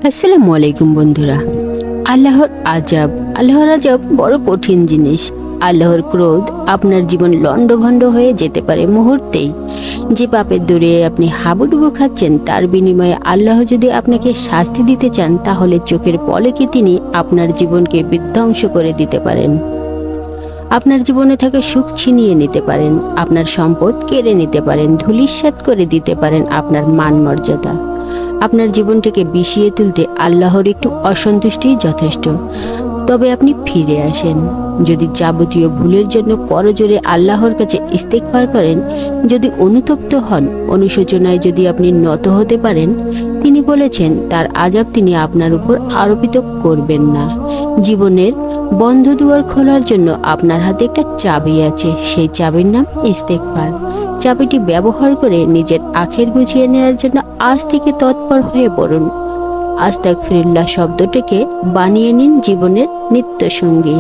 আসসালামু আলাইকুম বন্ধুরা। আল্লাহর আজাব বড় কঠিন জিনিস। আল্লাহর ক্রোধ আপনার জীবন লণ্ডভণ্ড হয়ে যেতে পারে মুহূর্তেই। যে পাপের দৌড়ে আপনি হাবুডুবু খাচ্ছেন, তার বিনিময়ে আল্লাহ যদি আপনাকে শাস্তি দিতে চান, তাহলে চোখের পলকে তিনি আপনার জীবনকে বিধ্বংস করে দিতে পারেন। আপনার জীবনে থাকা সুখ ছিনিয়ে নিতে পারেন, আপনার সম্পদ কেড়ে নিতে পারেন, ধূলিসাৎ করে দিতে পারেন আপনার মান মর্যাদা। আপনার জীবনটাকে বিষিয়ে তুলতে আল্লাহর একটু অসন্তুষ্টিই যথেষ্ট। তবে আপনি ফিরে আসেন, যদি যাবতীয় ভুলের জন্য করজোরে আল্লাহর কাছে ইস্তেগফার করেন, যদি অনুতপ্ত হন, অনুশোচনায় যদি আপনি নত হতে পারেন, তিনি বলেছেন তার আযাব তিনি আপনার উপর আরোপিত করবেন না। জীবনের বন্ধ দুয়ার খোলার জন্য আপনার হাতে একটা চাবি আছে, সেই চাবির নাম ইস্তেগফার। চাবিটি ব্যবহার করে নিজের আখের গুছিয়ে নেওয়ার জন্য আজ থেকে তৎপর হয়ে পড়ুন। আস্তাগফিরুল্লাহ শব্দটিকে বানিয়ে নিন জীবনের নিত্য সঙ্গী।